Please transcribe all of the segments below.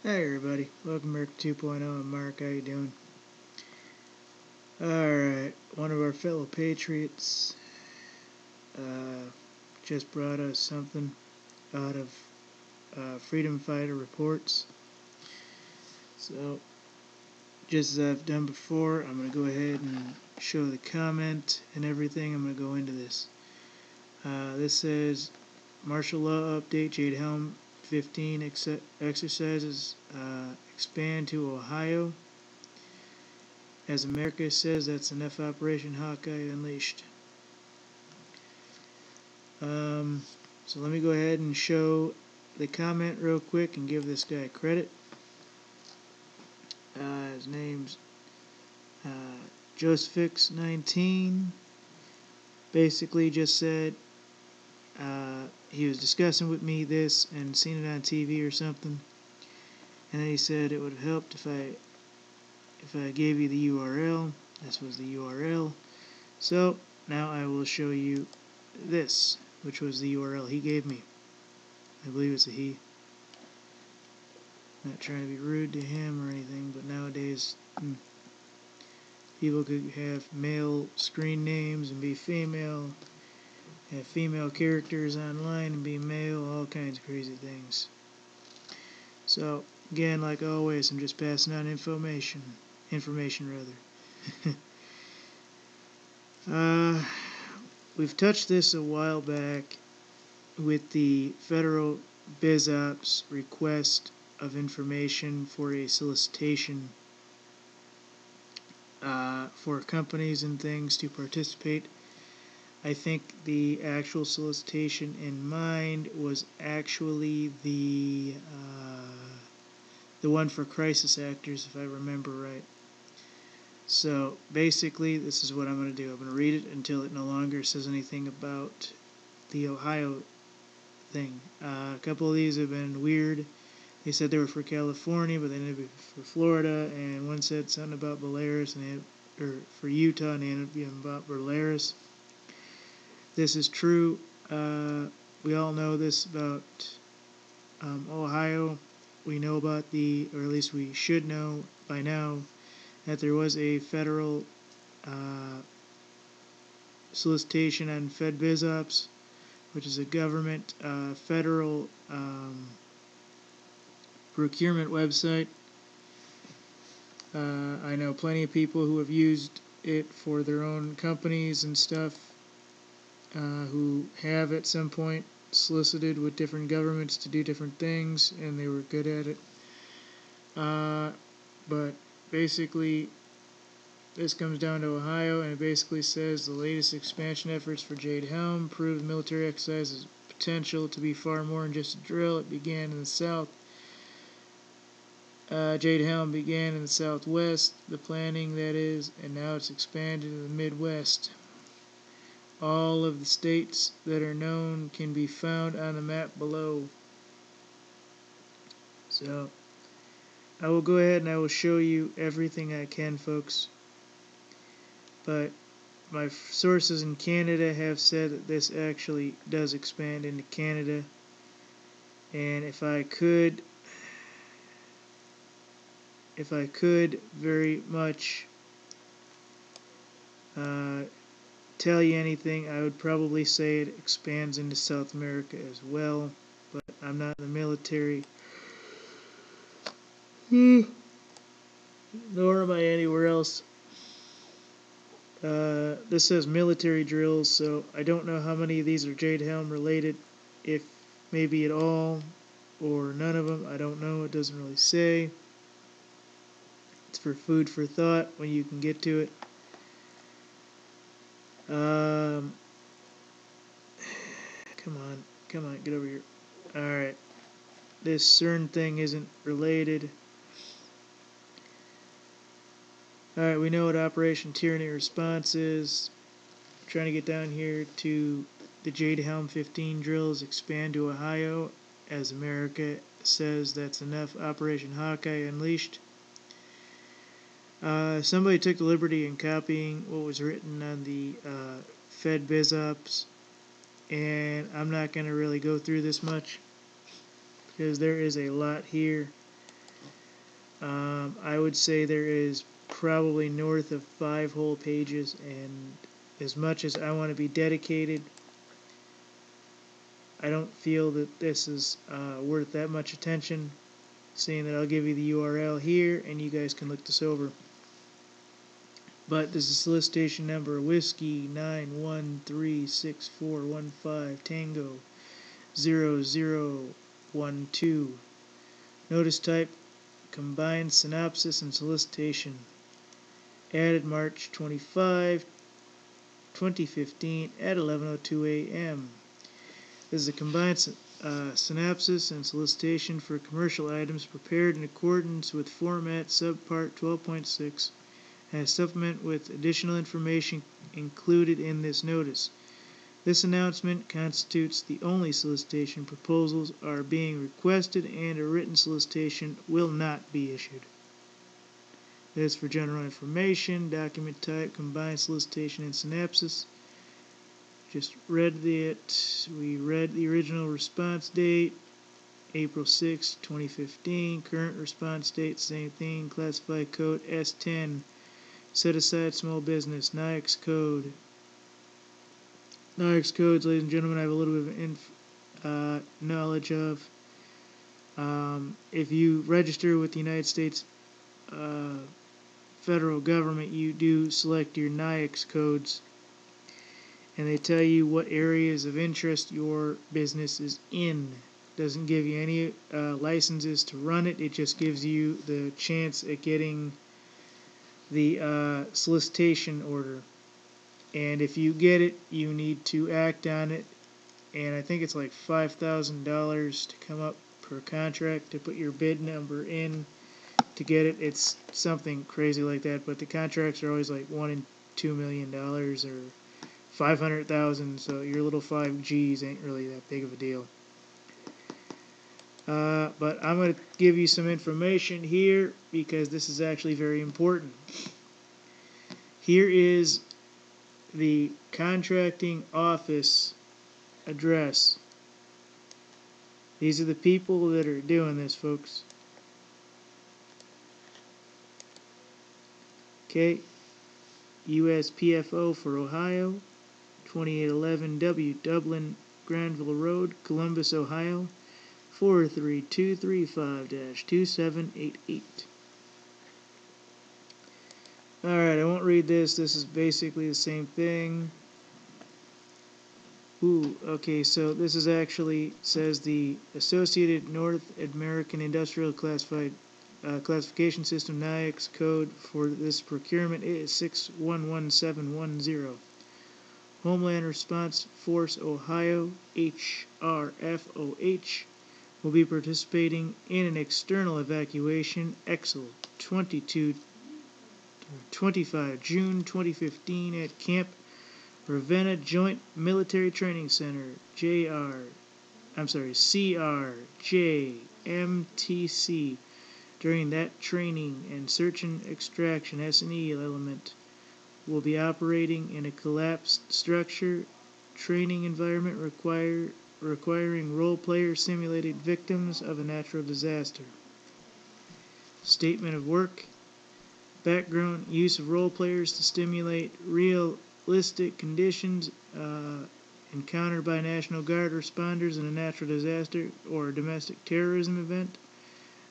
Hey everybody, welcome back to 2.0. I'm Mark. How you doing? Alright, one of our fellow patriots just brought us something out of Freedom Fighter Reports. So, just as I've done before, I'm going to go ahead and show the comment and everything. I'm going to go into this. This says, Martial Law Update, JADE HELM 15 exercises expand to Ohio. As America says, that's enough Operation Hawkeye Unleashed. So let me go ahead and show the comment real quick and give this guy credit. His name's Josephix19. Basically just said he was discussing with me this and seen it on TV or something, and then he said it would have helped if I gave you the URL. This was the URL. So now I will show you this, which was the URL he gave me. I believe it's a he. Not trying to be rude to him or anything, but nowadays people could have male screen names and be female, have female characters online and be male, all kinds of crazy things. So again, like always, I'm just passing on information rather. We've touched this a while back with the federal BizOps request of information for a solicitation for companies and things to participate. I think the actual solicitation in mind was actually the one for crisis actors, if I remember right. So basically, this is what I'm going to do. I'm going to read it until it no longer says anything about the Ohio thing. A couple of these have been weird. They said they were for California, but they ended up being for Florida, and one said something about Belarus, or for Utah, and they ended up being about Belarus. This is true. We all know this about Ohio. We know about or at least we should know by now, that there was a federal solicitation on fedbizopps, which is a government federal procurement website. I know plenty of people who have used it for their own companies and stuff, who have at some point solicited with different governments to do different things, and they were good at it. But basically, this comes down to Ohio, and it basically says the latest expansion efforts for JADE HELM prove the military exercise's potential to be far more than just a drill. It began in the South. JADE HELM began in the Southwest, the planning that is, and now it's expanded to the Midwest. All of the states that are known can be found on the map below. So, I will go ahead and I will show you everything I can, folks. But my sources in Canada have said that this actually does expand into Canada. And if I could very much tell you anything, I would probably say it expands into South America as well. But I'm not in the military, nor am I anywhere else. This says military drills, so I don't know how many of these are JADE HELM related, if maybe at all, or none of them. I don't know. It doesn't really say. It's for food for thought when you can get to it. Come on, get over here. Alright. This CERN thing isn't related. Alright, we know what Operation Tyranny Response is. I'm trying to get down here to the JADE HELM 15 drills expand to Ohio. As America says, that's enough. Operation Hawkeye Unleashed. Somebody took the liberty in copying what was written on the fedbizopps, and I'm not going to really go through this much because there is a lot here. I would say there is probably north of 5 whole pages, and as much as I want to be dedicated, I don't feel that this is worth that much attention, seeing that I'll give you the URL here and you guys can look this over. But this is solicitation number Whiskey 9136415 Tango 0012. Notice type combined synopsis and solicitation. Added March 25, 2015 at 11:02 a.m. This is a combined synopsis and solicitation for commercial items prepared in accordance with format subpart 12.6 and a supplement with additional information included in this notice. This announcement constitutes the only solicitation proposals are being requested, and a written solicitation will not be issued. This is for general information. Document type combined solicitation and synopsis. Just read it. We read the original response date, April 6, 2015. Current response date, same thing. Classified code S10. Set aside small business. NAICS code. NAICS codes, ladies and gentlemen, I have a little bit of knowledge of. If you register with the United States federal government, you do select your NAICS codes, and they tell you what areas of interest your business is in. Doesn't give you any licenses to run it. It just gives you the chance at getting the solicitation order. And if you get it, you need to act on it. And I think it's like $5,000 to come up per contract to put your bid number in to get it. It's something crazy like that. But the contracts are always like $1 and $2 million or 500,000. So your little 5Gs ain't really that big of a deal. But I'm going to give you some information here because this is actually very important. Here is the contracting office address. These are the people that are doing this, folks. Okay, USPFO for Ohio, 2811 W Dublin Granville Road, Columbus, Ohio, 43235-2788. Alright, I won't read this. This is basically the same thing. Okay, so this is actually says the Associated North American Industrial Classification System NAICS code for this procurement is 611710. Homeland Response Force Ohio HRFOH will be participating in an external evacuation EXL 25 June 2015 at Camp Ravenna Joint Military Training Center CRJMTC. During that training and search and extraction S&E element will be operating in a collapsed structure training environment requiring role players simulated victims of a natural disaster. Statement of work. Background: use of role players to stimulate realistic conditions encountered by National Guard responders in a natural disaster or a domestic terrorism event.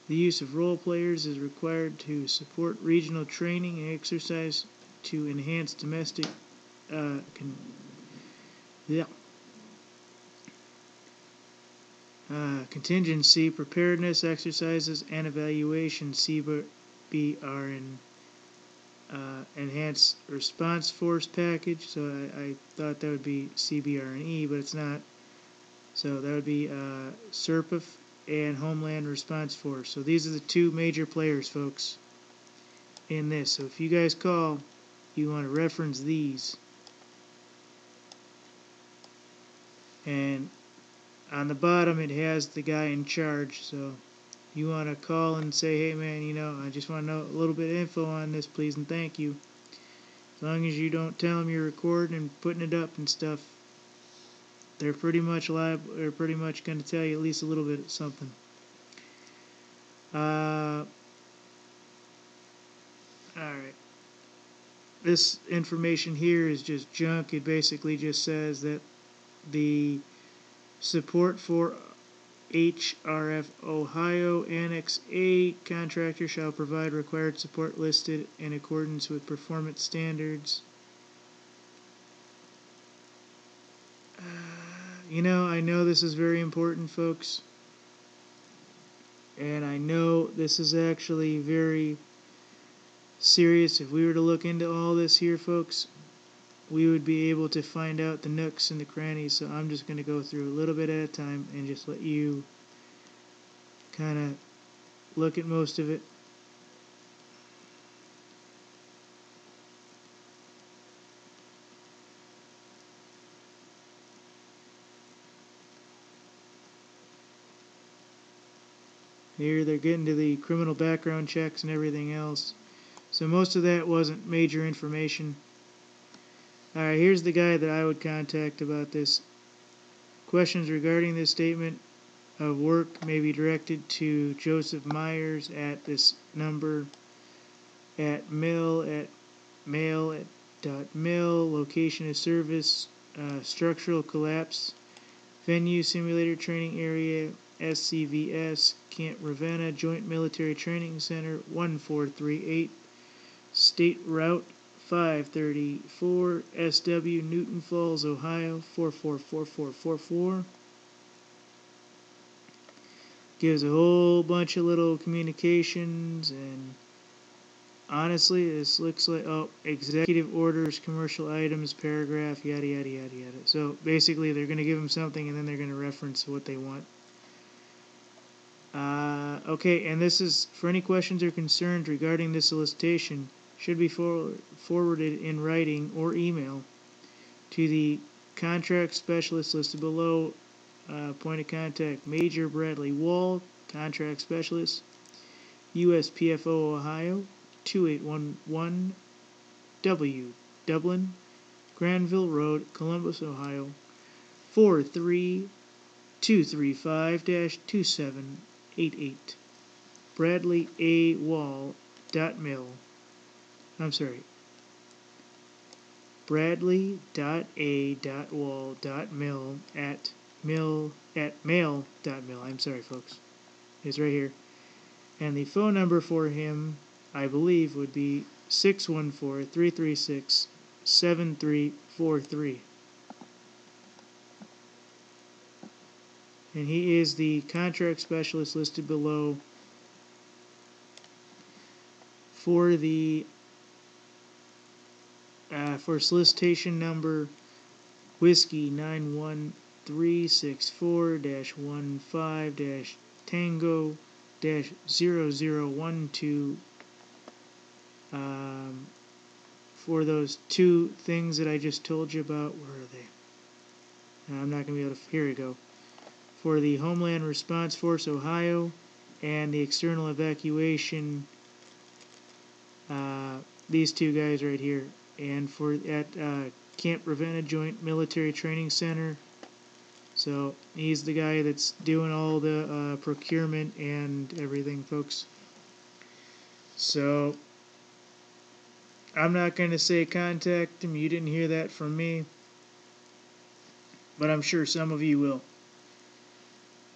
The use of role players is required to support regional training and exercise to enhance domestic contingency preparedness exercises and evaluation. CBRN Enhanced Response Force Package. So I thought that would be CBRNE, but it's not. So that would be SERPF and Homeland Response Force. So these are the two major players, folks, in this. So if you guys call, you want to reference these. And on the bottom it has the guy in charge. So you want to call and say, hey man, I just want to know a little bit of info on this, please and thank you. As long as you don't tell them you're recording and putting it up and stuff, they're pretty much liable. They're pretty much going to tell you at least a little bit of something. Alright. This information here is just junk. It basically just says that the support for HRF Ohio Annex A contractor shall provide required support listed in accordance with performance standards. I know this is very important, folks. And I know this is actually very serious. If we were to look into all this here, folks, we would be able to find out the nooks and the crannies. So I'm just going to go through a little bit at a time and just let you kind of look at most of it. Here they're getting to the criminal background checks and everything else. So most of that wasn't major information. Alright, here's the guy that I would contact about this. Questions regarding this statement of work may be directed to Joseph Myers at this number at mail at location of service, structural collapse, venue simulator training area, SCVS, Camp Ravenna Joint Military Training Center, 1438, State Route 534, SW, Newton Falls, Ohio, 444444. Gives a whole bunch of little communications, and honestly, this looks like, executive orders, commercial items, paragraph, yada yada yada yada. So basically, they're going to give them something, and then they're going to reference what they want. Okay, and this is for any questions or concerns regarding this solicitation should be forwarded in writing or email to the contract specialist listed below. Point of contact: Major Bradley Wall, contract specialist, USPFO, Ohio, 2811 W, Dublin, Granville Road, Columbus, Ohio, 43235-2788. Bradley A. Wall .mil. I'm sorry. Bradley.a.wall.mil at mail.mil. I'm sorry, folks. It's right here. And the phone number for him, I believe, would be 614-336-7343. And he is the contract specialist listed below for the for solicitation number Whiskey 91364-15-Tango-0012 for those two things that I just told you about. Where are they? I'm not going to be able to... Here we go. For the Homeland Response Force, Ohio, and the external evacuation, these two guys right here. And for at Camp Ravenna Joint Military Training Center. So he's the guy that's doing all the procurement and everything, folks. So I'm not going to say contact him. You didn't hear that from me, but I'm sure some of you will.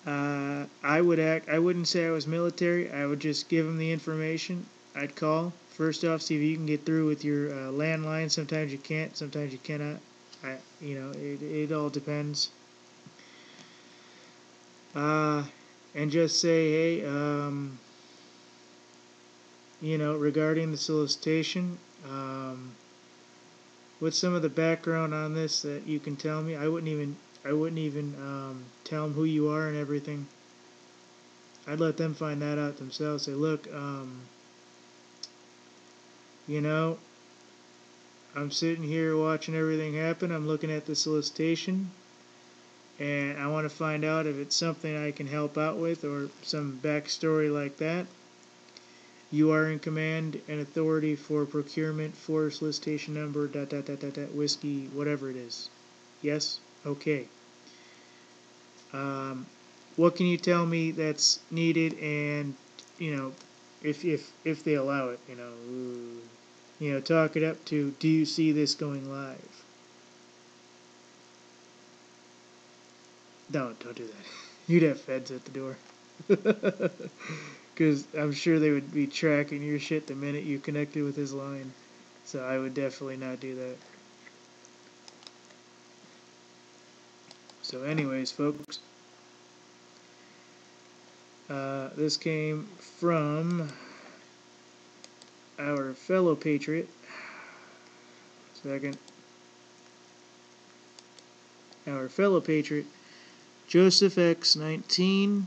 I wouldn't say I was military. I would just give him the information. I'd call. First off, see if you can get through with your landline. Sometimes you can't. Sometimes you cannot. It all depends. And just say, hey, regarding the solicitation, what's some of the background on this that you can tell me? I wouldn't even tell them who you are and everything. I'd let them find that out themselves. Say, look, I'm sitting here watching everything happen. I'm looking at the solicitation, and I want to find out if it's something I can help out with or some backstory like that. You are in command and authority for procurement for solicitation number ... whiskey, whatever it is. Yes? Okay. What can you tell me that's needed, and if they allow it, talk it up to, do you see this going live? Don't do that. You'd have feds at the door. Because I'm sure they would be tracking your shit the minute you connected with his line. So I would definitely not do that. So anyways, folks, this came from our fellow patriot. Our fellow patriot, Joseph X19,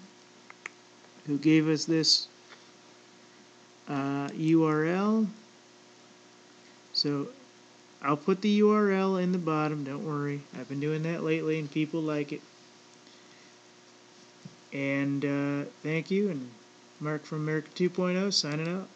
who gave us this URL. So I'll put the URL in the bottom, don't worry. I've been doing that lately and people like it. And thank you, and Mark from America 2.0 signing out.